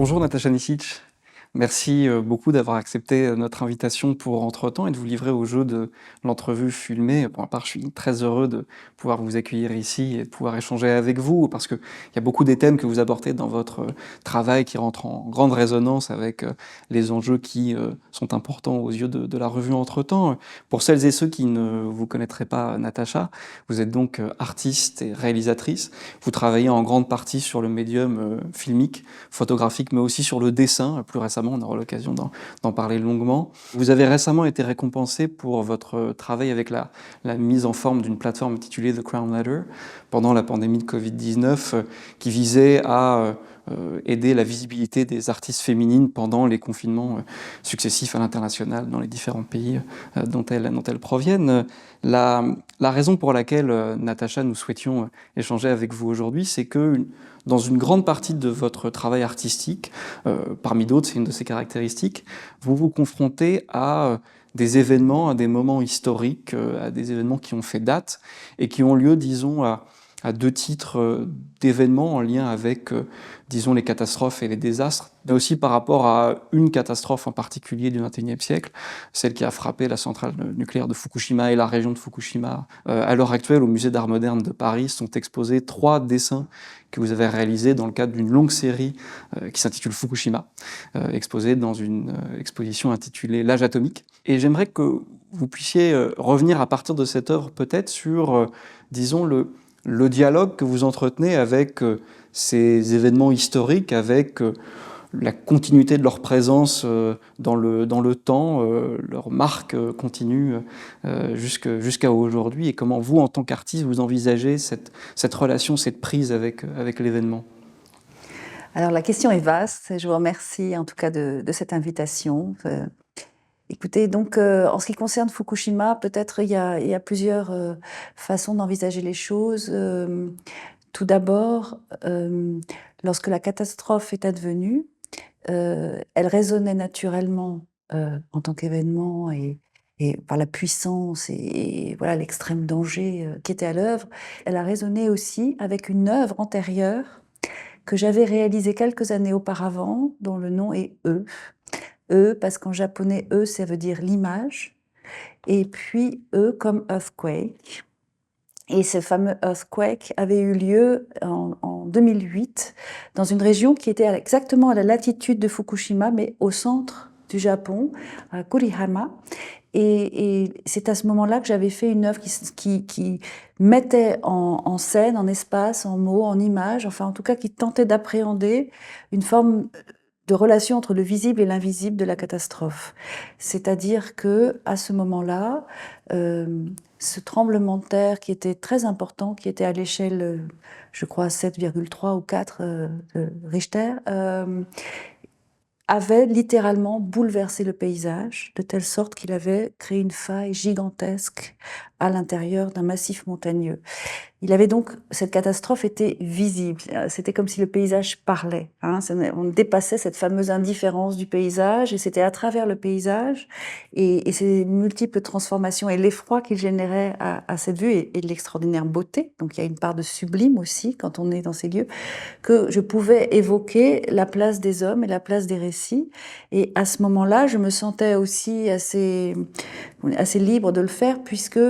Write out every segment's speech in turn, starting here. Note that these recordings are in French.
Bonjour Natacha Nisic, merci beaucoup d'avoir accepté notre invitation pour Entretemps et de vous livrer au jeu de l'entrevue filmée. Pour ma part, je suis très heureux de pouvoir vous accueillir ici et de pouvoir échanger avec vous parce qu'il y a beaucoup des thèmes que vous abordez dans votre travail qui rentrent en grande résonance avec les enjeux qui sont importants aux yeux de la revue Entretemps. Pour celles et ceux qui ne vous connaîtraient pas, Natacha, vous êtes donc artiste et réalisatrice. Vous travaillez en grande partie sur le médium filmique, photographique, mais aussi sur le dessin. Plus récemment, on aura l'occasion d'en parler longuement. Vous avez récemment été récompensé pour votre travail avec la mise en forme d'une plateforme intitulée The Crown Letter pendant la pandémie de Covid-19 qui visait à aider la visibilité des artistes féminines pendant les confinements successifs à l'international dans les différents pays dont elles proviennent. La raison pour laquelle, Natacha, nous souhaitions échanger avec vous aujourd'hui, c'est que dans une grande partie de votre travail artistique, parmi d'autres, c'est une de ses caractéristiques, vous vous confrontez à des événements, à des moments historiques, à des événements qui ont fait date et qui ont lieu, disons, à deux titres d'événements en lien avec, disons, les catastrophes et les désastres, mais aussi par rapport à une catastrophe en particulier du XXIe siècle, celle qui a frappé la centrale nucléaire de Fukushima et la région de Fukushima. À l'heure actuelle, au Musée d'Art moderne de Paris, sont exposés 3 dessins que vous avez réalisés dans le cadre d'une longue série qui s'intitule Fukushima, exposée dans une exposition intitulée L'âge atomique. Et j'aimerais que vous puissiez revenir à partir de cette œuvre peut-être sur, disons, le dialogue que vous entretenez avec ces événements historiques, avec la continuité de leur présence dans le temps, leur marque continue jusqu'à aujourd'hui, et comment vous, en tant qu'artiste, vous envisagez cette relation, cette prise avec l'événement. Alors la question est vaste, je vous remercie en tout cas de cette invitation. Écoutez, donc en ce qui concerne Fukushima, peut-être il y a plusieurs façons d'envisager les choses. Tout d'abord, lorsque la catastrophe est advenue, elle résonnait naturellement en tant qu'événement et par la puissance et voilà l'extrême danger qui était à l'œuvre. Elle a résonné aussi avec une œuvre antérieure que j'avais réalisée quelques années auparavant, dont le nom est E. E, parce qu'en japonais, E, ça veut dire l'image, et puis E comme earthquake. Et ce fameux earthquake avait eu lieu en 2008 dans une région qui était exactement à la latitude de Fukushima, mais au centre du Japon, à Kurihama. Et c'est à ce moment-là que j'avais fait une œuvre qui mettait en scène, en espace, en mots, en images, enfin en tout cas qui tentait d'appréhender une forme de relation entre le visible et l'invisible de la catastrophe. C'est-à-dire que à ce moment-là, ce tremblement de terre qui était très important, qui était à l'échelle, je crois, 7,3 ou 4 de Richter, avait littéralement bouleversé le paysage, de telle sorte qu'il avait créé une faille gigantesque à l'intérieur d'un massif montagneux. Il avait donc, cette catastrophe était visible, c'était comme si le paysage parlait, hein. On dépassait cette fameuse indifférence du paysage et c'était à travers le paysage et ces multiples transformations et l'effroi qu'il générait à cette vue et de l'extraordinaire beauté, donc il y a une part de sublime aussi quand on est dans ces lieux, que je pouvais évoquer la place des hommes et la place des récits. Et à ce moment-là, je me sentais aussi assez libre de le faire puisque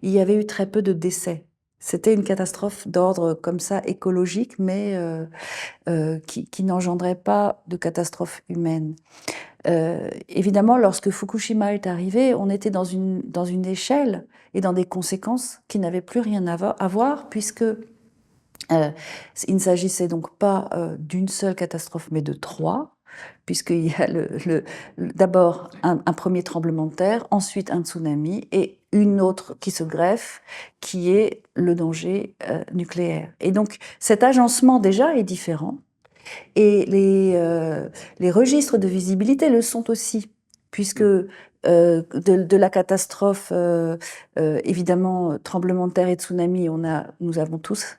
il y avait eu très peu de décès. C'était une catastrophe d'ordre comme ça écologique, mais qui n'engendrait pas de catastrophe humaine. Évidemment, lorsque Fukushima est arrivé, on était dans une échelle et dans des conséquences qui n'avaient plus rien à voir, puisque il ne s'agissait donc pas d'une seule catastrophe, mais de 3, puisqu'il y a d'abord un premier tremblement de terre, ensuite un tsunami, et une autre qui se greffe, qui est le danger nucléaire. Et donc cet agencement déjà est différent, et les registres de visibilité le sont aussi, puisque de la catastrophe, évidemment, tremblement de terre et tsunami, nous avons tous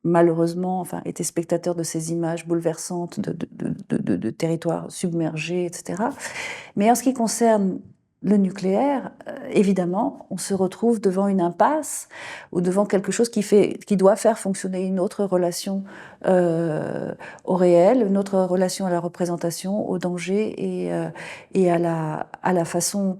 malheureusement, enfin, été spectateurs de ces images bouleversantes de territoires submergés, etc. Mais en ce qui concerne le nucléaire, évidemment, on se retrouve devant une impasse ou devant quelque chose qui doit faire fonctionner une autre relation au réel, une autre relation à la représentation, au danger et à la façon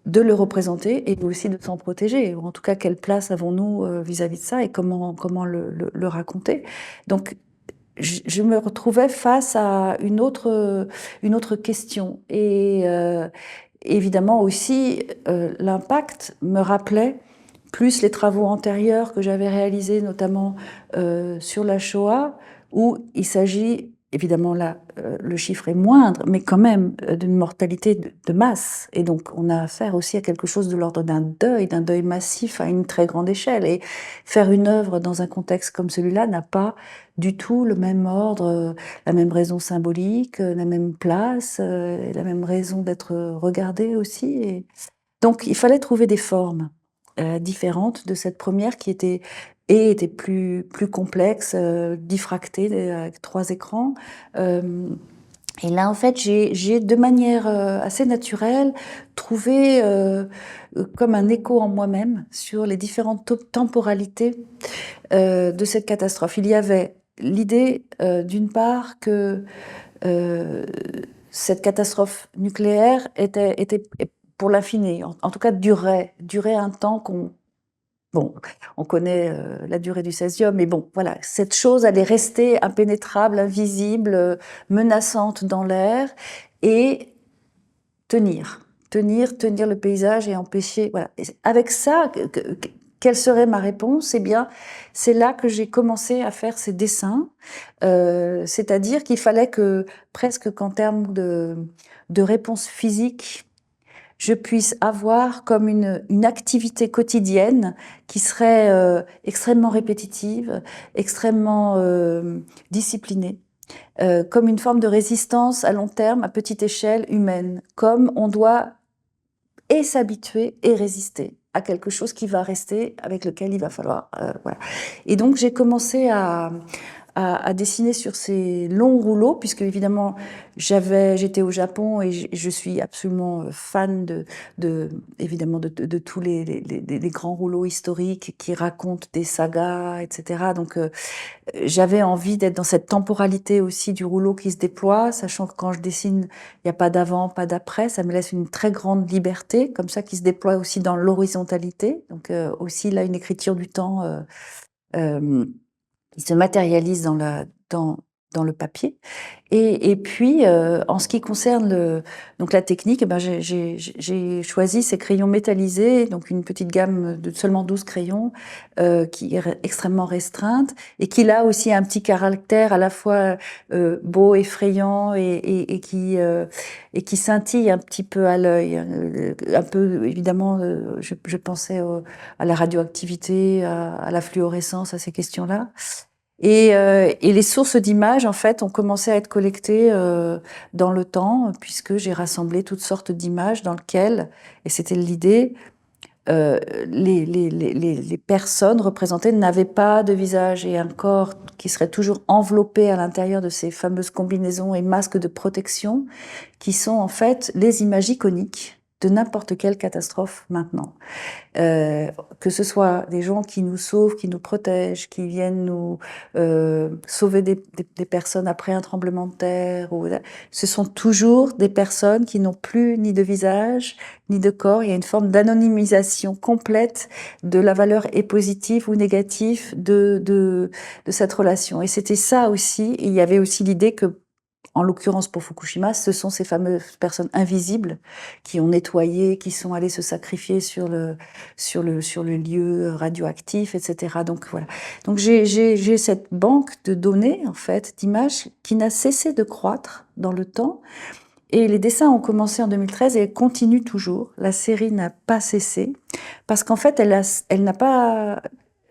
de le représenter et aussi de s'en protéger. Ou en tout cas, quelle place avons-nous vis-à-vis de ça et comment le raconter. Donc, je me retrouvais face à une autre question. Et évidemment aussi, l'impact me rappelait plus les travaux antérieurs que j'avais réalisés, notamment sur la Shoah, où il s'agit, évidemment là, le chiffre est moindre, mais quand même d'une mortalité de masse. Et donc on a affaire aussi à quelque chose de l'ordre d'un deuil massif à une très grande échelle. Et faire une œuvre dans un contexte comme celui-là n'a pas du tout le même ordre, la même raison symbolique, la même place, la même raison d'être regardée aussi. Et donc il fallait trouver des formes différentes de cette première qui était plus complexe, diffractée, avec 3 écrans. Et là, en fait, j'ai de manière assez naturelle trouvé comme un écho en moi-même sur les différentes temporalités de cette catastrophe. Il y avait l'idée, d'une part, que cette catastrophe nucléaire était pour l'infini, en tout cas durait un temps bon, on connaît la durée du césium, mais bon, voilà, cette chose allait rester impénétrable, invisible, menaçante dans l'air et tenir le paysage et empêcher, voilà. Et avec ça, quelle serait ma réponse? Eh bien, c'est là que j'ai commencé à faire ces dessins, c'est-à-dire qu'il fallait que, presque qu'en termes de réponse physique, je puisse avoir comme une activité quotidienne qui serait extrêmement répétitive, extrêmement disciplinée, comme une forme de résistance à long terme, à petite échelle humaine, comme on doit et s'habituer et résister à quelque chose qui va rester, avec lequel il va falloir... voilà. Et donc j'ai commencé à dessiner sur ces longs rouleaux, puisque évidemment j'étais au Japon et je suis absolument fan évidemment de tous les grands rouleaux historiques qui racontent des sagas, etc. Donc j'avais envie d'être dans cette temporalité aussi du rouleau qui se déploie, sachant que quand je dessine, il n'y a pas d'avant, pas d'après, ça me laisse une très grande liberté, comme ça, qui se déploie aussi dans l'horizontalité. Donc aussi là, une écriture du temps euh, qui se matérialise dans le papier. Et puis, en ce qui concerne donc la technique, eh ben j'ai choisi ces crayons métallisés, donc une petite gamme de seulement 12 crayons, qui est extrêmement restreinte et qui là aussi a un petit caractère à la fois beau, effrayant et qui scintille un petit peu à l'œil. Un peu, évidemment, je pensais à la radioactivité, à la fluorescence, à ces questions-là. Et les sources d'images, en fait, ont commencé à être collectées dans le temps, puisque j'ai rassemblé toutes sortes d'images dans lesquelles, et c'était l'idée, les personnes représentées n'avaient pas de visage et un corps qui serait toujours enveloppé à l'intérieur de ces fameuses combinaisons et masques de protection, qui sont en fait les images iconiques de n'importe quelle catastrophe maintenant. Que ce soit des gens qui nous sauvent, qui nous protègent, qui viennent nous sauver des personnes après un tremblement de terre. Ce sont toujours des personnes qui n'ont plus ni de visage, ni de corps. Il y a une forme d'anonymisation complète de la valeur est positive ou négative de cette relation. Et c'était ça aussi. Et il y avait aussi l'idée que, en l'occurrence pour Fukushima, ce sont ces fameuses personnes invisibles qui ont nettoyé, qui sont allées se sacrifier sur le lieu radioactif, etc. Donc voilà. Donc j'ai cette banque de données, en fait, d'images qui n'a cessé de croître dans le temps. Et les dessins ont commencé en 2013 et continuent toujours. La série n'a pas cessé parce qu'en fait, elle n'a pas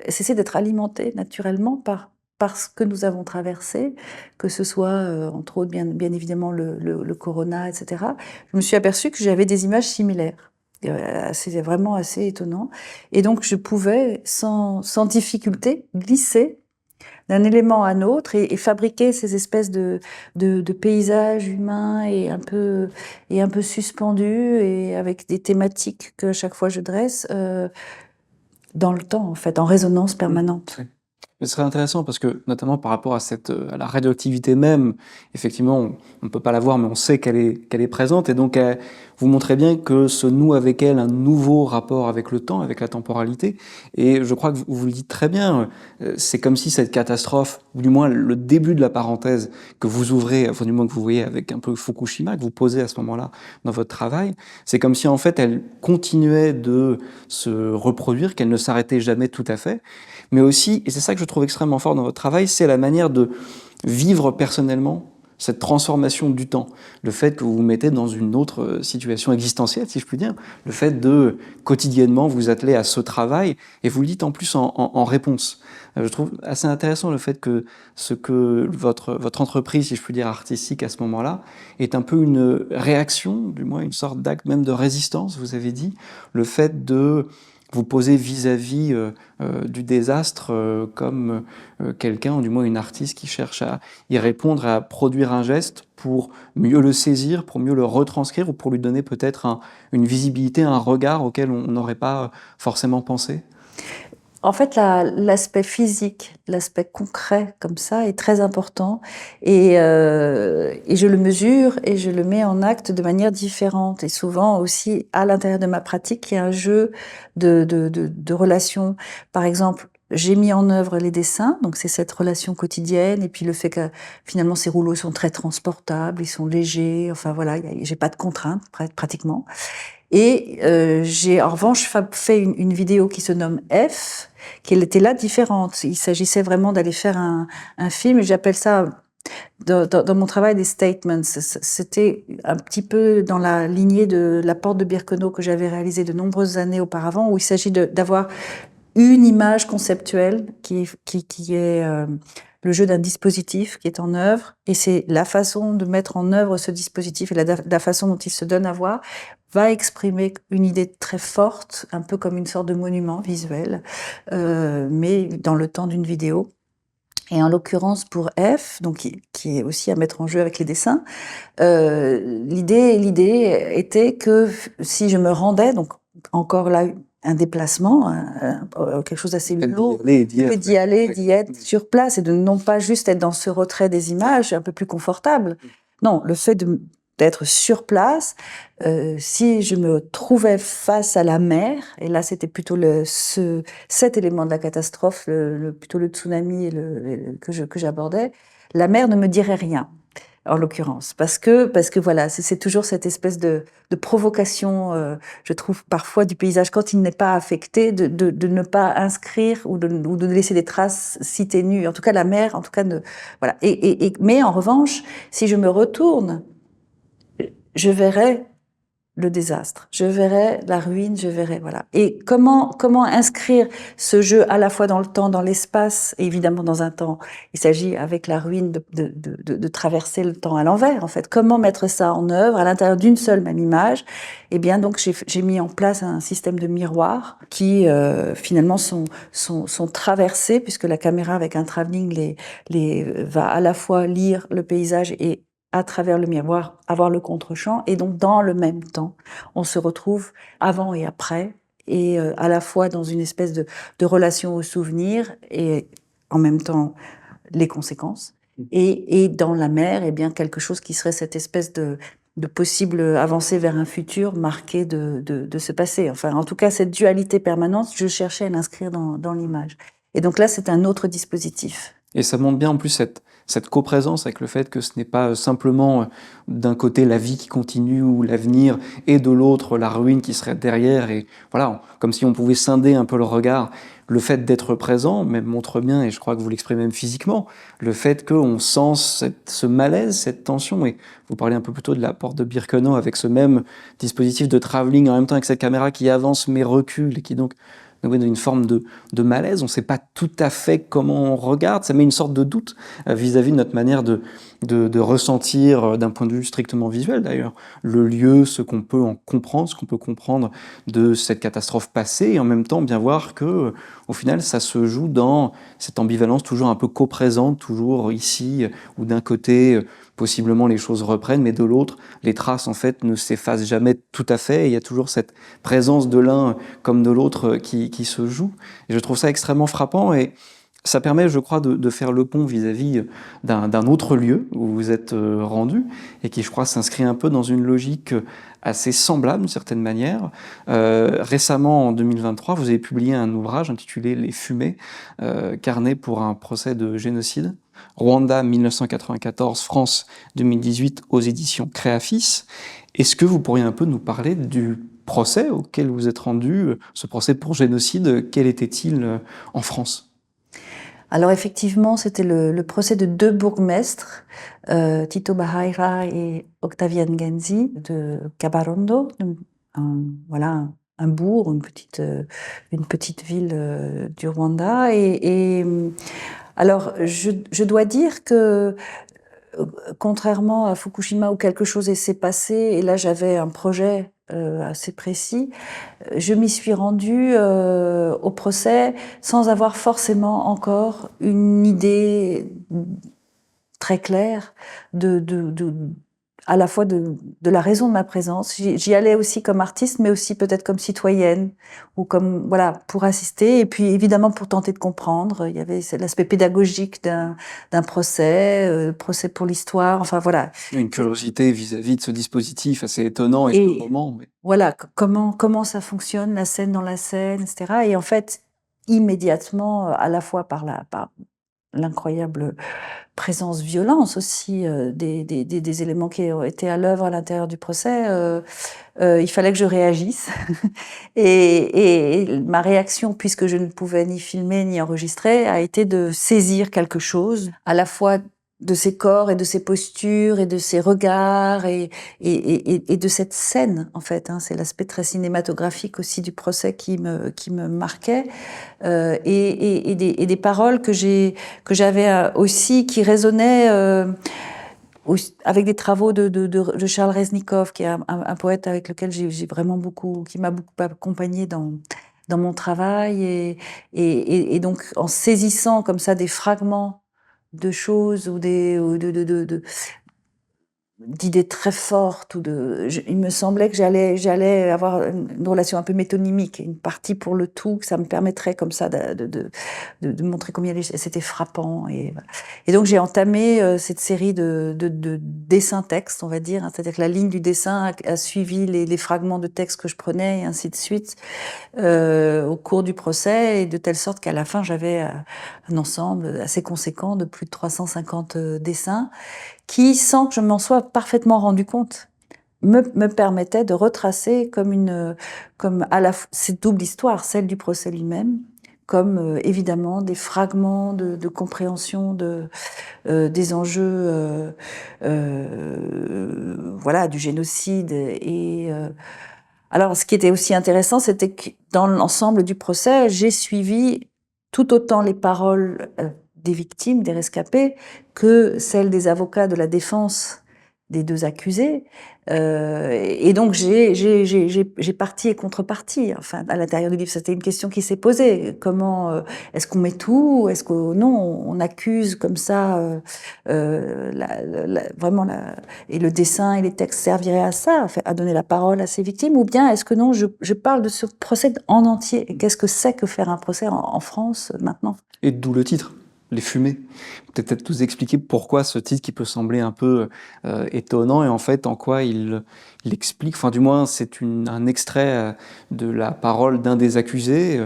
cessé d'être alimentée naturellement par ce que nous avons traversé, que ce soit, entre autres, bien évidemment, le corona, etc. Je me suis aperçue que j'avais des images similaires. C'est vraiment assez étonnant. Et donc, je pouvais, sans difficulté, glisser d'un élément à un autre et fabriquer ces espèces de paysages humains et un peu suspendus et avec des thématiques que à chaque fois je dresse dans le temps, en fait, en résonance permanente. Mais ce serait intéressant parce que, notamment par rapport à à la radioactivité même, effectivement, on ne peut pas la voir, mais on sait qu'elle est présente, et donc vous montrez bien que se noue avec elle un nouveau rapport avec le temps, avec la temporalité, et je crois que vous le dites très bien, c'est comme si cette catastrophe, ou du moins le début de la parenthèse que vous ouvrez, enfin du moins que vous voyez avec un peu Fukushima, que vous posez à ce moment-là dans votre travail, c'est comme si en fait elle continuait de se reproduire, qu'elle ne s'arrêtait jamais tout à fait, mais aussi, et c'est ça que je trouve extrêmement fort dans votre travail, c'est la manière de vivre personnellement cette transformation du temps, le fait que vous vous mettez dans une autre situation existentielle, si je puis dire, le fait de quotidiennement vous atteler à ce travail, et vous le dites en plus en réponse. Je trouve assez intéressant le fait que votre entreprise, si je puis dire, artistique à ce moment-là, est un peu une réaction, du moins une sorte d'acte même de résistance, vous avez dit, le fait de vous poser vis-à-vis du désastre comme quelqu'un, ou du moins une artiste qui cherche à y répondre, à produire un geste pour mieux le saisir, pour mieux le retranscrire, ou pour lui donner peut-être une visibilité, un regard auquel on n'aurait pas forcément pensé. En fait, l'aspect physique, l'aspect concret comme ça est très important et je le mesure et je le mets en acte de manière différente. Et souvent aussi, à l'intérieur de ma pratique, il y a un jeu de relations. Par exemple, j'ai mis en œuvre les dessins, donc c'est cette relation quotidienne et puis le fait que finalement ces rouleaux sont très transportables, ils sont légers, enfin voilà, j'ai pas de contraintes pratiquement. Et j'ai en revanche fait une vidéo qui se nomme F, qui était là différente. Il s'agissait vraiment d'aller faire un film, et j'appelle ça dans mon travail des statements. C'était un petit peu dans la lignée de la porte de Birkenau que j'avais réalisée de nombreuses années auparavant, où il s'agit d'avoir une image conceptuelle qui est le jeu d'un dispositif qui est en œuvre, et c'est la façon de mettre en œuvre ce dispositif et la façon dont il se donne à voir va exprimer une idée très forte, un peu comme une sorte de monument visuel, mais dans le temps d'une vidéo. Et en l'occurrence pour F, donc qui est aussi à mettre en jeu avec les dessins, l'idée était que si je me rendais, donc encore là un déplacement, quelque chose d'assez lourd, d'y aller, d'y être sur place et de non pas juste être dans ce retrait des images un peu plus confortable. Non, le fait d'être sur place, si je me trouvais face à la mer, et là c'était plutôt cet élément de la catastrophe, plutôt le tsunami que j'abordais, la mer ne me dirait rien, en l'occurrence, parce que voilà, c'est toujours cette espèce de provocation, je trouve parfois du paysage quand il n'est pas affecté, de ne pas inscrire ou de laisser des traces si ténues. En tout cas, la mer, en tout cas, voilà. Mais en revanche, si je me retourne, je verrai le désastre, je verrai la ruine, je verrai, voilà. Et comment inscrire ce jeu à la fois dans le temps, dans l'espace, et évidemment dans un temps. Il s'agit avec la ruine de traverser le temps à l'envers, en fait. Comment mettre ça en œuvre à l'intérieur d'une seule même image? Eh bien, donc j'ai mis en place un système de miroirs qui finalement sont traversés, puisque la caméra avec un travelling va à la fois lire le paysage et à travers le miroir, avoir le contre-champ, et donc dans le même temps, on se retrouve avant et après, et à la fois dans une espèce de relation au souvenir, et en même temps les conséquences, et dans la mer, eh bien quelque chose qui serait cette espèce de possible avancée vers un futur marqué de ce passé. Enfin, en tout cas, cette dualité permanente, je cherchais à l'inscrire dans l'image. Et donc là, c'est un autre dispositif. Et ça montre bien en plus cette coprésence avec le fait que ce n'est pas simplement d'un côté la vie qui continue ou l'avenir et de l'autre la ruine qui serait derrière, et voilà, comme si on pouvait scinder un peu le regard. Le fait d'être présent même montre bien, et je crois que vous l'exprimez même physiquement, le fait qu'on sent ce malaise, cette tension, et vous parlez un peu plus tôt de la porte de Birkenau avec ce même dispositif de travelling en même temps avec cette caméra qui avance mais recule et qui donc oui, d'une forme de malaise. On ne sait pas tout à fait comment on regarde. Ça met une sorte de doute vis-à-vis de notre manière de ressentir, d'un point de vue strictement visuel d'ailleurs, le lieu, ce qu'on peut en comprendre, ce qu'on peut comprendre de cette catastrophe passée, et en même temps bien voir que, au final, ça se joue dans cette ambivalence toujours un peu coprésente, toujours ici, où d'un côté, possiblement les choses reprennent, mais de l'autre, les traces en fait ne s'effacent jamais tout à fait, et il y a toujours cette présence de l'un comme de l'autre qui se joue. Et je trouve ça extrêmement frappant, et ça permet, je crois, de faire le pont vis-à-vis d'un autre lieu où vous êtes rendu, et qui, je crois, s'inscrit un peu dans une logique assez semblable d'une certaine manière. Récemment, en 2023, vous avez publié un ouvrage intitulé Les Fumées, carnet pour un procès de génocide. Rwanda 1994, France 2018 aux éditions Créafis. Est-ce que vous pourriez un peu nous parler du procès auquel vous êtes rendu, ce procès pour génocide, quel était-il en France? Alors effectivement, c'était le procès de 2 bourgmestres, Tito Bahaira et Octavian Genzi de Kabarondo, voilà, un bourg, une petite ville du Rwanda. Alors, je dois dire que, contrairement à Fukushima où quelque chose s'est passé, et là j'avais un projet assez précis, je m'y suis rendue au procès sans avoir forcément encore une idée très claire à la fois de la raison de ma présence. J'y allais aussi comme artiste, mais aussi peut-être comme citoyenne, ou comme, voilà, pour assister, et puis évidemment pour tenter de comprendre. Il y avait l'aspect pédagogique d'un procès pour l'histoire, enfin voilà. Une curiosité vis-à-vis de ce dispositif assez étonnant et Et charmant. Mais... voilà, comment ça fonctionne, la scène dans la scène, etc. Et en fait, immédiatement, à la fois par l'incroyable présence, violence aussi des éléments qui ont été à l'œuvre à l'intérieur du procès, il fallait que je réagisse. Et ma réaction, puisque je ne pouvais ni filmer ni enregistrer, a été de saisir quelque chose, à la fois de ces corps et de ces postures et de ces regards et de cette scène, en fait. Hein. C'est l'aspect très cinématographique aussi du procès qui me marquait. Et des paroles que j'avais aussi, qui résonnaient avec des travaux de Charles Reznikov, qui est un poète avec lequel j'ai vraiment qui m'a beaucoup accompagné dans mon travail. Et donc, en saisissant comme ça des fragments de choses ou d'idées très fortes, il me semblait que j'allais avoir une relation un peu métonymique, une partie pour le tout, que ça me permettrait comme ça de montrer combien c'était frappant. Et donc j'ai entamé cette série de dessins-textes, on va dire, hein, c'est-à-dire que la ligne du dessin a suivi les fragments de texte que je prenais, et ainsi de suite, au cours du procès, et de telle sorte qu'à la fin j'avais un ensemble assez conséquent de plus de 350 dessins, qui, sans que je m'en sois parfaitement rendu compte, me permettait de retracer comme cette double histoire, celle du procès lui-même, comme évidemment des fragments de compréhension des enjeux, voilà, du génocide. Alors, ce qui était aussi intéressant, c'était que dans l'ensemble du procès, j'ai suivi tout autant les paroles des victimes, des rescapés, que celles des avocats de la défense des 2 accusés. Et donc, j'ai partie et contrepartie, enfin, à l'intérieur du livre. C'était une question qui s'est posée. Comment, est-ce qu'on met tout? Est-ce que, non, on accuse comme ça, vraiment et le dessin et les textes serviraient à ça, à donner la parole à ces victimes? Ou bien est-ce que non, je parle de ce procès en entier? Et qu'est-ce que c'est que faire un procès en France maintenant? Et d'où le titre, Les Fumées. Peut-être nous expliquer pourquoi ce titre qui peut sembler un peu étonnant, et en fait en quoi il explique, enfin du moins c'est un extrait de la parole d'un des accusés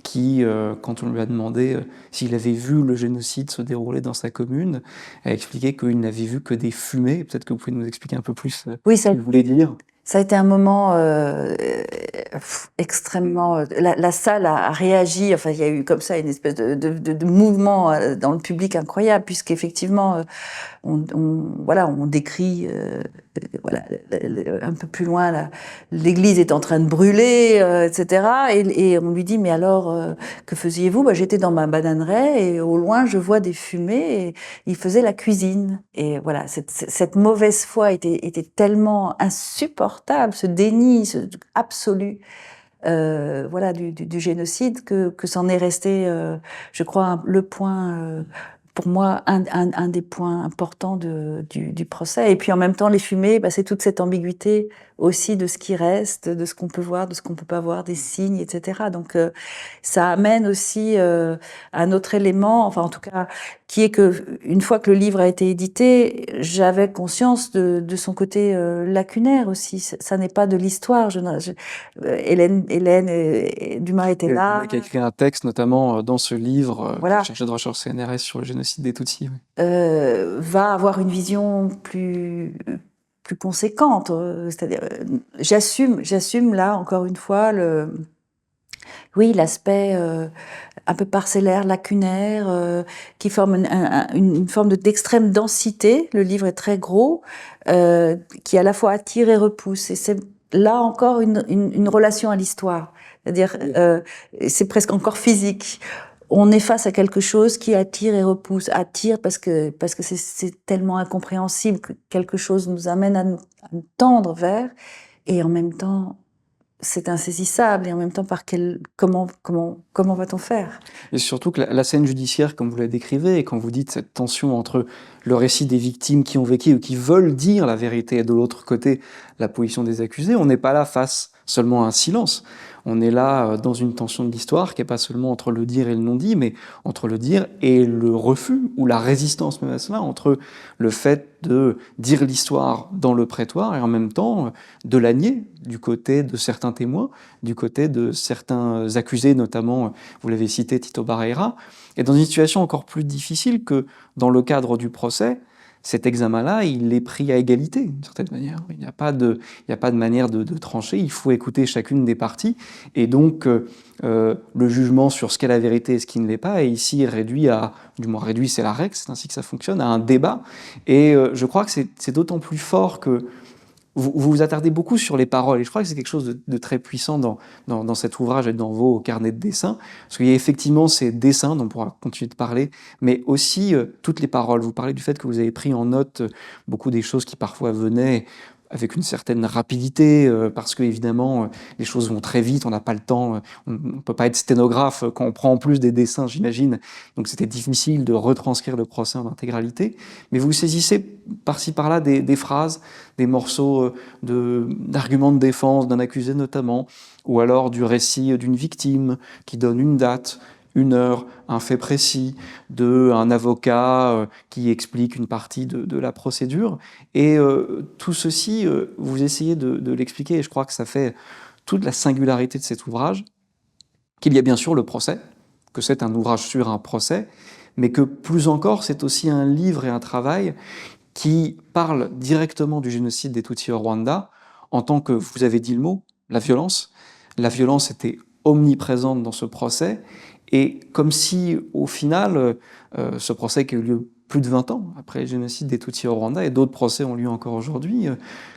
qui, quand on lui a demandé s'il avait vu le génocide se dérouler dans sa commune, a expliqué qu'il n'avait vu que des fumées. Peut-être que vous pouvez nous expliquer un peu plus Oui, ce qu'il voulait dire. ça a été un moment extrêmement... La salle a réagi, enfin il y a eu comme ça une espèce de mouvement dans le public incroyable, puisqu'effectivement, voilà, on décrit voilà, un peu plus loin, l'église est en train de brûler, etc. Et on lui dit, mais alors, que faisiez-vous? Bah, j'étais dans ma bananeraie et au loin, je vois des fumées et il faisait la cuisine. Et voilà, cette mauvaise foi était tellement insupportable, ce déni absolu. Voilà, du génocide, que c'en est resté, je crois, le point, pour moi, un des points importants du procès. Et puis en même temps, les fumées, bah, c'est toute cette ambiguïté aussi de ce qui reste, de ce qu'on peut voir, de ce qu'on peut pas voir, des signes, etc. Donc ça amène aussi un autre élément, enfin en tout cas, qui est que une fois que le livre a été édité, j'avais conscience de son côté lacunaire aussi. Ça n'est pas de l'histoire. Hélène Dumas était là. Qui a écrit un texte notamment dans ce livre, qui est Voilà, chargé de recherche CNRS sur le génocide des Tutsis. Oui. va avoir une vision plus conséquente. C'est-à-dire, j'assume là encore une fois oui, l'aspect un peu parcellaire, lacunaire, qui forme une forme d'extrême densité. Le livre est très gros, qui à la fois attire et repousse. Et c'est là encore une relation à l'histoire. C'est-à-dire, c'est presque encore physique. On est face à quelque chose qui attire et repousse. Attire parce que c'est tellement incompréhensible que quelque chose nous amène à nous tendre vers, et en même temps, c'est insaisissable, et en même temps, comment va-t-on faire? Et surtout que la scène judiciaire, comme vous la décrivez, et quand vous dites cette tension entre le récit des victimes qui ont vécu ou qui veulent dire la vérité, et de l'autre côté, la position des accusés, on n'est pas là face seulement à un silence. On est là dans une tension de l'histoire qui n'est pas seulement entre le dire et le non-dit, mais entre le dire et le refus, ou la résistance même à cela, entre le fait de dire l'histoire dans le prétoire et en même temps de la nier du côté de certains témoins, du côté de certains accusés, notamment, vous l'avez cité, Tito Barreira, et dans une situation encore plus difficile que dans le cadre du procès, cet examen-là, il est pris à égalité, d'une certaine manière. Il n'y a pas de manière de trancher, il faut écouter chacune des parties, et donc le jugement sur ce qu'est la vérité et ce qui ne l'est pas est ici réduit à, du moins réduit, c'est la règle, c'est ainsi que ça fonctionne, à un débat, et je crois que c'est d'autant plus fort que vous vous attardez beaucoup sur les paroles, et je crois que c'est quelque chose de très puissant dans cet ouvrage et dans vos carnets de dessins, parce qu'il y a effectivement ces dessins dont on pourra continuer de parler, mais aussi toutes les paroles. Vous parlez du fait que vous avez pris en note beaucoup des choses qui parfois venaient avec une certaine rapidité, parce que évidemment les choses vont très vite, on n'a pas le temps, on ne peut pas être sténographe quand on prend en plus des dessins, j'imagine, donc c'était difficile de retranscrire le procès en intégralité, mais vous saisissez par-ci par-là des phrases, des morceaux d'arguments de défense d'un accusé notamment, ou alors du récit d'une victime qui donne une date, une heure, un fait précis, d'un avocat qui explique une partie de la procédure. Et tout ceci, vous essayez de l'expliquer, et je crois que ça fait toute la singularité de cet ouvrage, qu'il y a bien sûr le procès, que c'est un ouvrage sur un procès, mais que plus encore, c'est aussi un livre et un travail qui parle directement du génocide des Tutsis au Rwanda, en tant que, vous avez dit le mot, la violence. La violence était omniprésente dans ce procès, et comme si, au final, ce procès qui a eu lieu plus de 20 ans après le génocide des Tutsis au Rwanda, et d'autres procès ont lieu encore aujourd'hui,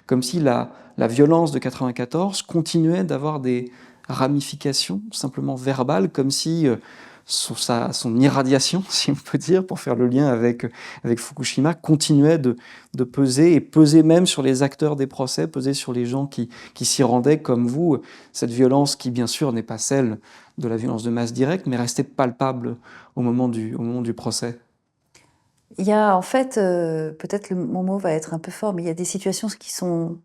comme si la violence de 94 continuait d'avoir des ramifications simplement verbales, comme si son irradiation, si on peut dire, pour faire le lien avec Fukushima, continuait de peser, et peser même sur les acteurs des procès, peser sur les gens qui s'y rendaient, comme vous, cette violence qui, bien sûr, n'est pas celle de la violence de masse directe, mais restait palpable au moment du procès. Il y a en fait, peut-être mon mot va être un peu fort, mais il y a des situations qui sont,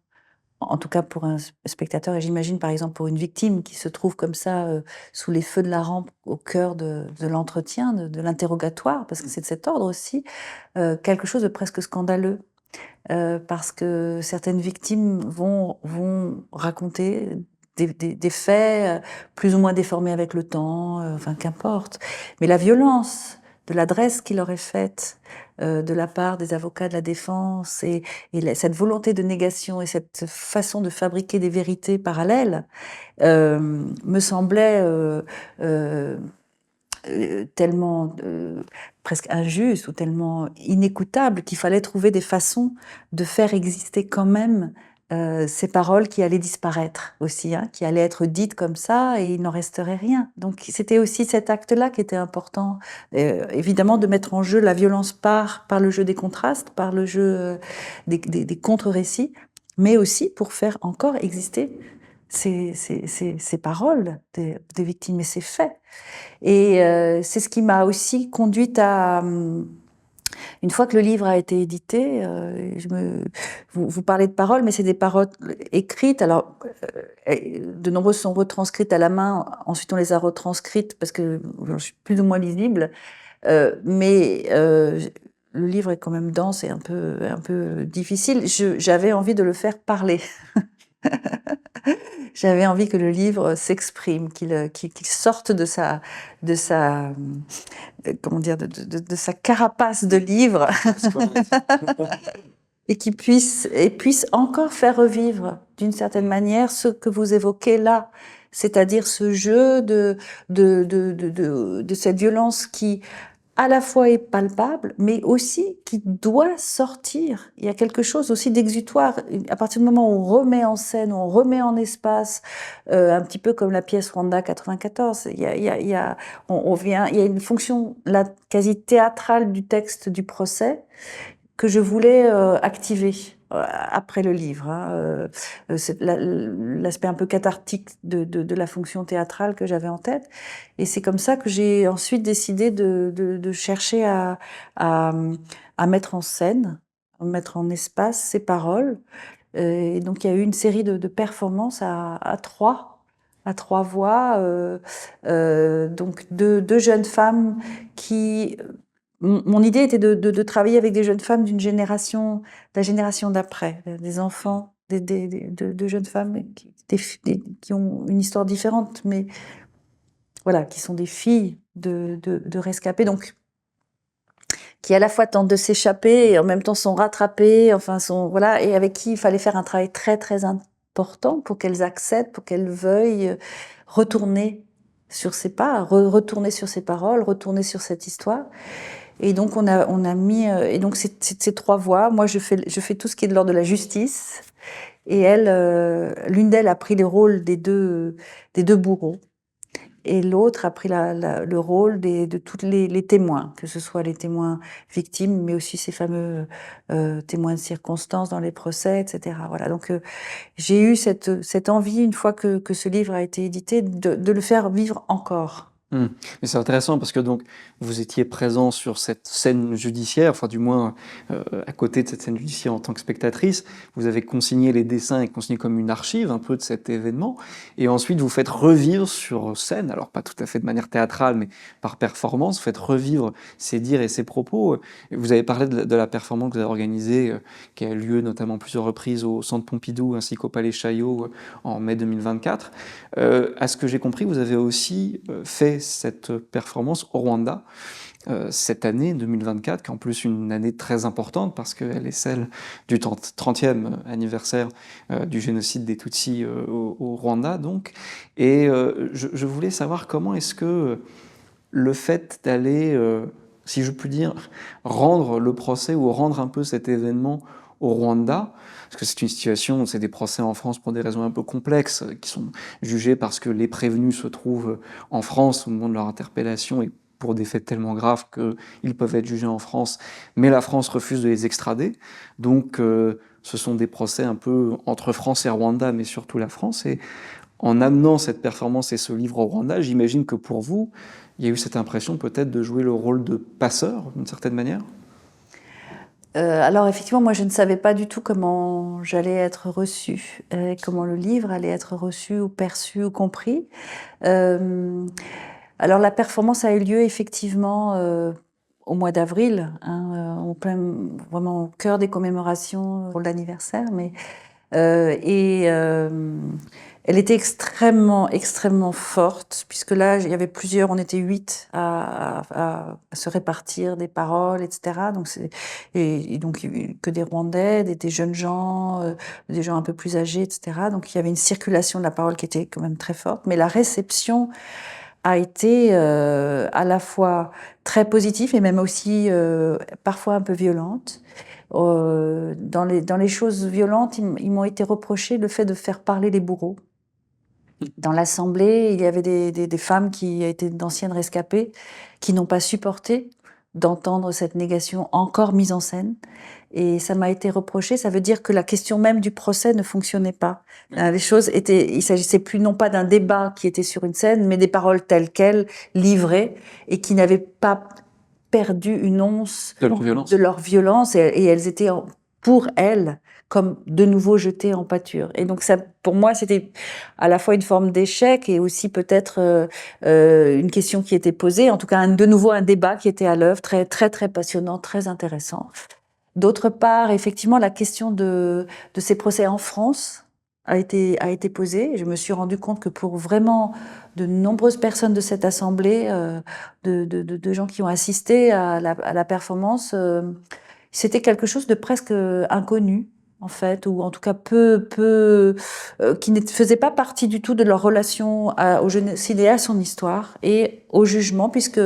en tout cas pour un spectateur, et j'imagine par exemple pour une victime qui se trouve comme ça, sous les feux de la rampe, au cœur de l'entretien, de l'interrogatoire, parce que c'est de cet ordre aussi, quelque chose de presque scandaleux. Parce que certaines victimes vont raconter des faits plus ou moins déformés avec le temps, enfin qu'importe. Mais la violence de l'adresse qui leur est faite de la part des avocats de la défense, et cette volonté de négation et cette façon de fabriquer des vérités parallèles me semblait tellement presque injuste ou tellement inécoutable qu'il fallait trouver des façons de faire exister quand même ces paroles qui allaient disparaître aussi, hein, qui allaient être dites comme ça et il n'en resterait rien. Donc c'était aussi cet acte-là qui était important, évidemment de mettre en jeu la violence par le jeu des contrastes, par le jeu des contre-récits, mais aussi pour faire encore exister ces paroles des victimes et ces faits. Et c'est ce qui m'a aussi conduite à... une fois que le livre a été édité, vous parlez de paroles, mais c'est des paroles écrites. Alors, de nombreuses sont retranscrites à la main. Ensuite, on les a retranscrites parce que je suis plus ou moins lisible. Mais le livre est quand même dense et un peu difficile. J'avais envie de le faire parler. J'avais envie que le livre s'exprime, qu'il sorte de sa comment dire, de sa carapace de livre et qu'il puisse encore faire revivre d'une certaine manière ce que vous évoquez là, c'est-à-dire ce jeu de cette violence qui à la fois est palpable, mais aussi qui doit sortir. Il y a quelque chose aussi d'exutoire. À partir du moment où on remet en scène, où on remet en espace, un petit peu comme la pièce Rwanda 94, il y a une fonction là, quasi théâtrale du texte du procès que je voulais activer après le livre. Hein. C'est l'aspect un peu cathartique de la fonction théâtrale que j'avais en tête. Et c'est comme ça que j'ai ensuite décidé de chercher à mettre en scène, à mettre en espace ces paroles. Et donc il y a eu une série de performances à trois voix, donc deux jeunes femmes qui... Mon idée était de travailler avec des jeunes femmes de la génération d'après, des enfants, de jeunes femmes qui ont une histoire différente, mais voilà, qui sont des filles de rescapés, donc qui à la fois tentent de s'échapper et en même temps sont rattrapées, enfin voilà, et avec qui il fallait faire un travail très très important pour qu'elles acceptent, pour qu'elles veuillent retourner sur ces pas, retourner sur ces paroles, retourner sur cette histoire. Et donc on a mis et donc ces trois voix. Moi je fais tout ce qui est de l'ordre de la justice et elle, l'une d'elles a pris le rôle des deux bourreaux et l'autre a pris le rôle de tous les témoins, que ce soit les témoins victimes, mais aussi ces fameux témoins de circonstances dans les procès, etc. Voilà. Donc j'ai eu cette envie une fois que ce livre a été édité de le faire vivre encore. Mais c'est intéressant parce que donc vous étiez présent sur cette scène judiciaire, enfin du moins à côté de cette scène judiciaire en tant que spectatrice, vous avez consigné les dessins et consigné comme une archive un peu de cet événement, et ensuite vous faites revivre sur scène, alors pas tout à fait de manière théâtrale, mais par performance, vous faites revivre ses dires et ses propos. Vous avez parlé de la performance que vous avez organisée, qui a eu lieu notamment plusieurs reprises au Centre Pompidou ainsi qu'au Palais Chaillot en mai 2024. À ce que j'ai compris, vous avez aussi fait cette performance au Rwanda cette année 2024, qui est en plus une année très importante parce qu'elle est celle du 30e anniversaire du génocide des Tutsis au Rwanda. Donc. Et je voulais savoir comment est-ce que le fait d'aller, si je puis dire, rendre le procès ou rendre un peu cet événement au Rwanda, parce que c'est une situation, c'est des procès en France pour des raisons un peu complexes, qui sont jugés parce que les prévenus se trouvent en France au moment de leur interpellation et pour des faits tellement graves qu'ils peuvent être jugés en France, mais la France refuse de les extrader. Donc ce sont des procès un peu entre France et Rwanda, mais surtout la France. Et en amenant cette performance et ce livre au Rwanda, j'imagine que pour vous, il y a eu cette impression peut-être de jouer le rôle de passeur, d'une certaine manière? Alors effectivement, moi je ne savais pas du tout comment j'allais être reçue, comment le livre allait être reçu ou perçu ou compris. Alors la performance a eu lieu effectivement au mois d'avril, hein, vraiment au cœur des commémorations pour l'anniversaire, mais elle était extrêmement, extrêmement forte, puisque là, il y avait on était 8 à se répartir des paroles, etc. Donc, et donc, il y avait que des Rwandais, des jeunes gens, des gens un peu plus âgés, etc. Donc, il y avait une circulation de la parole qui était quand même très forte. Mais la réception a été à la fois très positive et même aussi parfois un peu violente. Dans les choses violentes, ils m'ont été reproché le fait de faire parler les bourreaux. Dans l'assemblée, il y avait des femmes qui étaient d'anciennes rescapées, qui n'ont pas supporté d'entendre cette négation encore mise en scène. Et ça m'a été reproché. Ça veut dire que la question même du procès ne fonctionnait pas. Les choses étaient, il s'agissait plus non pas d'un débat qui était sur une scène, mais des paroles telles quelles, livrées, et qui n'avaient pas perdu une once De leur violence. et elles étaient pour elles comme de nouveau jetées en pâture. Et donc ça, pour moi, c'était à la fois une forme d'échec et aussi peut-être une question qui était posée, en tout cas de nouveau un débat qui était à l'œuvre, très très très passionnant, très intéressant. D'autre part, effectivement, la question de ces procès en France a été posée. Je me suis rendu compte que pour vraiment de nombreuses personnes de cette assemblée, de gens qui ont assisté à la performance, c'était quelque chose de presque inconnu, en fait, ou en tout cas qui ne faisait pas partie du tout de leur relation au génocide et à son histoire et au jugement, puisque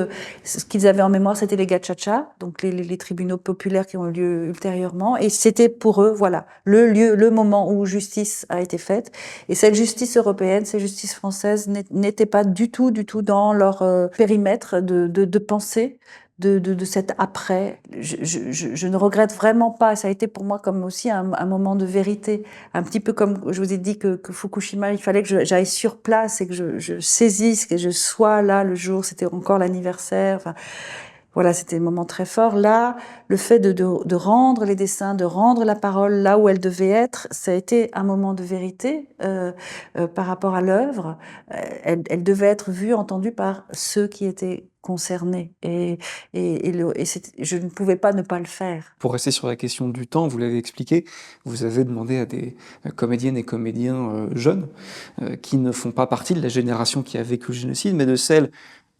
ce qu'ils avaient en mémoire, c'était les gachachas, donc les tribunaux populaires qui ont eu lieu ultérieurement, et c'était pour eux, voilà, le lieu, le moment où justice a été faite. Et cette justice européenne, cette justice française n'était pas du tout dans leur périmètre de pensée de cet après. Je ne regrette vraiment pas. Ça a été pour moi comme aussi un moment de vérité. Un petit peu comme je vous ai dit que Fukushima, il fallait que j'aille sur place et que je saisisse, que je sois là le jour. C'était encore l'anniversaire. Enfin, voilà, c'était un moment très fort. Là, le fait de rendre les dessins, de rendre la parole là où elle devait être, ça a été un moment de vérité par rapport à l'œuvre. Elle devait être vue, entendue par ceux qui étaient concernés. Je ne pouvais pas ne pas le faire. Pour rester sur la question du temps, vous l'avez expliqué, vous avez demandé à des comédiennes et comédiens jeunes qui ne font pas partie de la génération qui a vécu le génocide, mais de celle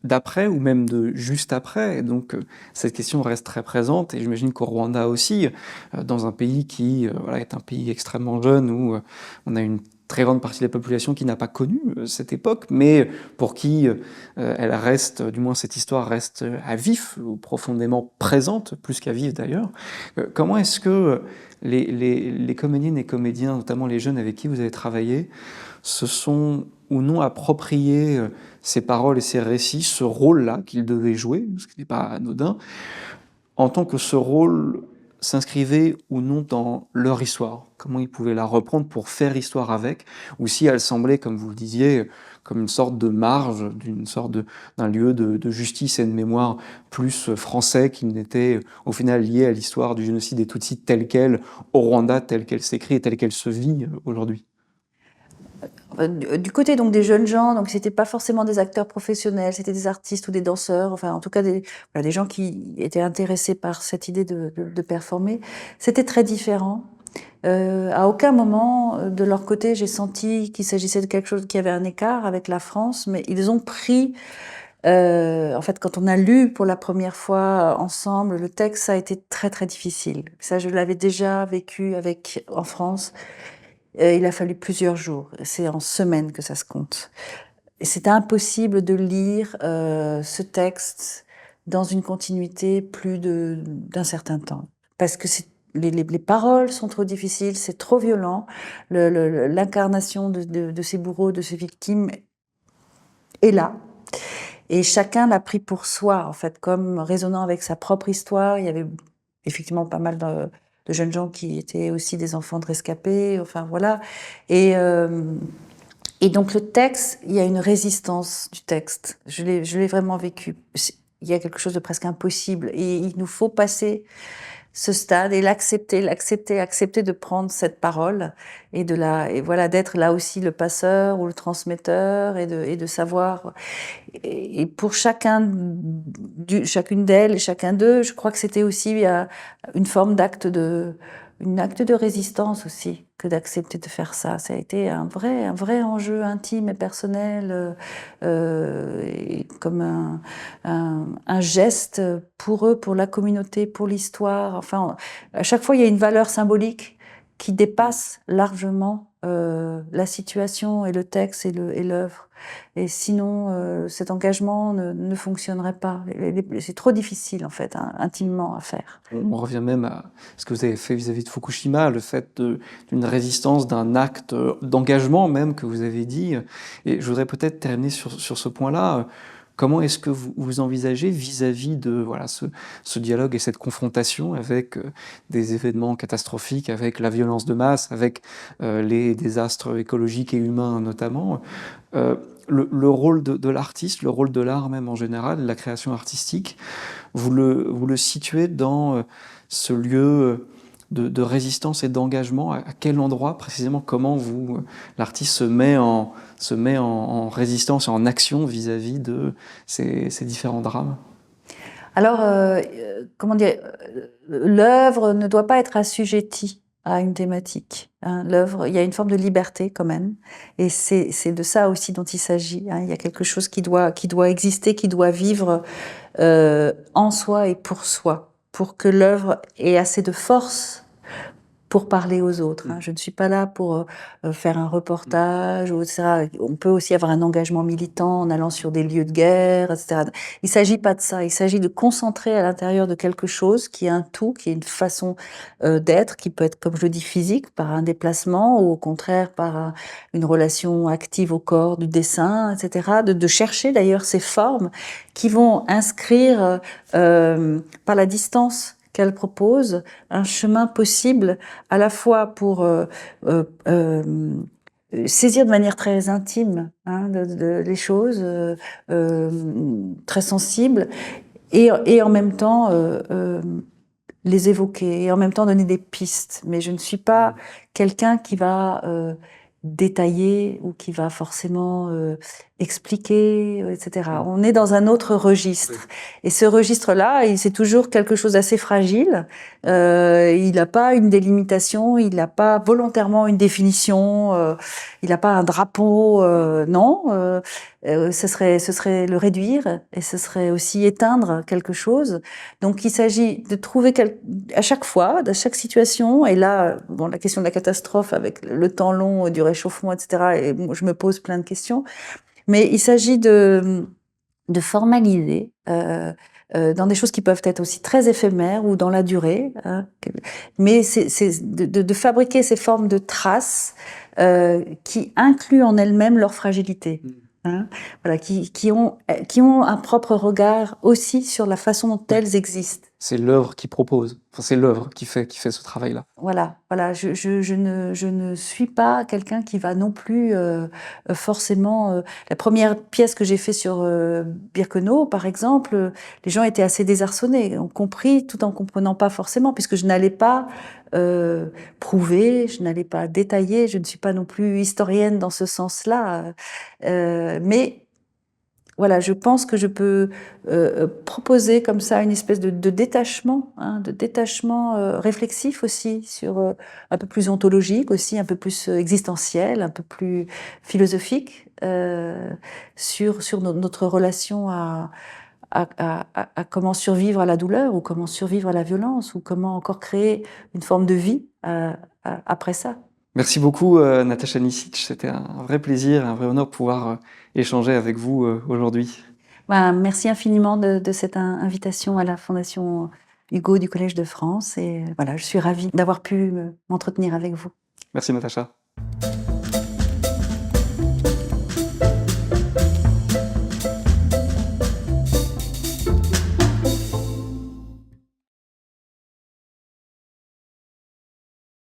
d'après ou même de juste après. Et donc cette question reste très présente et j'imagine qu'au Rwanda aussi, dans un pays qui voilà, est un pays extrêmement jeune où on a une très grande partie de la population qui n'a pas connu cette époque, mais pour qui elle reste, du moins cette histoire reste à vif ou profondément présente, plus qu'à vif d'ailleurs. Comment est-ce que les comédiennes et comédiens, notamment les jeunes avec qui vous avez travaillé, se sont ou non approprié ces paroles et ces récits, ce rôle-là qu'ils devaient jouer, ce qui n'est pas anodin, en tant que ce rôle s'inscrivait ou non dans leur histoire, comment ils pouvaient la reprendre pour faire histoire avec, ou si elle semblait, comme vous le disiez, comme une sorte de marge, d'un lieu de justice et de mémoire plus français qui n'était au final lié à l'histoire du génocide des Tutsis telle quelle, au Rwanda telle qu'elle s'écrit et telle qu'elle se vit aujourd'hui. Du côté donc des jeunes gens, donc c'était pas forcément des acteurs professionnels, c'était des artistes ou des danseurs, enfin en tout cas des gens qui étaient intéressés par cette idée de performer. C'était très différent. À aucun moment de leur côté j'ai senti qu'il s'agissait de quelque chose qui avait un écart avec la France, mais ils ont pris en fait, quand on a lu pour la première fois ensemble le texte, ça a été très très difficile. Ça, je l'avais déjà vécu en France. Il a fallu plusieurs jours. C'est en semaines que ça se compte. Et c'était impossible de lire ce texte dans une continuité d'un certain temps. Parce que les paroles sont trop difficiles, c'est trop violent. L'incarnation de ces bourreaux, de ces victimes est là. Et chacun l'a pris pour soi, en fait, comme résonnant avec sa propre histoire. Il y avait effectivement pas mal de jeunes gens qui étaient aussi des enfants de rescapés, enfin voilà. Et donc le texte, il y a une résistance du texte. Je l'ai vraiment vécu. Il y a quelque chose de presque impossible. Et il nous faut passer ce stade et accepter de prendre cette parole et voilà, d'être là aussi le passeur ou le transmetteur et de savoir. Et pour chacune d'elles et chacun d'eux, je crois que c'était aussi une forme d'acte de résistance aussi que d'accepter de faire ça. Ça a été un vrai enjeu intime et personnel, et comme un geste pour eux, pour la communauté, pour l'histoire. Enfin, à chaque fois, il y a une valeur symbolique qui dépasse largement la situation et le texte et l'œuvre. Et sinon, cet engagement ne fonctionnerait pas. C'est trop difficile, en fait, intimement à faire. On revient même à ce que vous avez fait vis-à-vis de Fukushima, le fait d'une résistance, d'un acte d'engagement même que vous avez dit. Et je voudrais peut-être terminer sur ce point-là. Comment est-ce que vous envisagez vis-à-vis de voilà, ce dialogue et cette confrontation avec des événements catastrophiques, avec la violence de masse, avec les désastres écologiques et humains notamment, le rôle de l'artiste, le rôle de l'art même en général, la création artistique, vous le situez dans ce lieu de résistance et d'engagement? À quel endroit précisément? Comment l'artiste se met en résistance et en action vis-à-vis de ces différents drames? Alors, comment dire, l'œuvre ne doit pas être assujettie à une thématique, hein. L'œuvre, il y a une forme de liberté quand même, et c'est de ça aussi dont il s'agit, hein. Il y a quelque chose qui doit exister, qui doit vivre en soi et pour soi, pour que l'œuvre ait assez de force pour parler aux autres, hein. Je ne suis pas là pour faire un reportage, ou etc. On peut aussi avoir un engagement militant en allant sur des lieux de guerre, etc. Il ne s'agit pas de ça. Il s'agit de concentrer à l'intérieur de quelque chose qui est un tout, qui est une façon d'être, qui peut être, comme je le dis, physique, par un déplacement, ou au contraire par une relation active au corps, du dessin, etc. De chercher d'ailleurs ces formes qui vont inscrire par la distance qu'elle propose, un chemin possible à la fois pour saisir de manière très intime, hein, les choses, très sensibles, et en même temps les évoquer, et en même temps donner des pistes. Mais je ne suis pas quelqu'un qui va détailler, ou qui va forcément expliquer, etc. On est dans un autre registre. Et ce registre-là, c'est toujours quelque chose d'assez fragile. Il n'a pas une délimitation, il n'a pas volontairement une définition, il n'a pas un drapeau, non. Ce serait le réduire, et ce serait aussi éteindre quelque chose. Donc il s'agit de trouver à chaque fois, à chaque situation, et là, bon, la question de la catastrophe avec le temps long du réchauffement, etc., et je me pose plein de questions, mais il s'agit de formaliser dans des choses qui peuvent être aussi très éphémères ou dans la durée, hein, mais c'est de fabriquer ces formes de traces qui incluent en elles-mêmes leur fragilité. Hein, voilà, qui ont un propre regard aussi sur la façon dont elles existent. C'est l'œuvre qui propose, enfin, c'est l'œuvre qui fait ce travail-là. Voilà, je ne suis pas quelqu'un qui va non plus forcément. La première pièce que j'ai fait sur Birkenau, par exemple, les gens étaient assez désarçonnés, ont compris tout en comprenant pas forcément, puisque je n'allais pas prouver, je n'allais pas détailler, je ne suis pas non plus historienne dans ce sens-là, mais voilà, je pense que je peux proposer comme ça une espèce de détachement, hein, de détachement réflexif aussi, sur un peu plus ontologique aussi, un peu plus existentiel, un peu plus philosophique, sur notre relation à comment survivre à la douleur, ou comment survivre à la violence, ou comment encore créer une forme de vie après ça. Merci beaucoup, Natacha Nisic. C'était un vrai plaisir, un vrai honneur de pouvoir échanger avec vous aujourd'hui. Ben, merci infiniment de cette invitation à la Fondation Hugo du Collège de France. Et voilà, je suis ravie d'avoir pu m'entretenir avec vous. Merci, Natacha.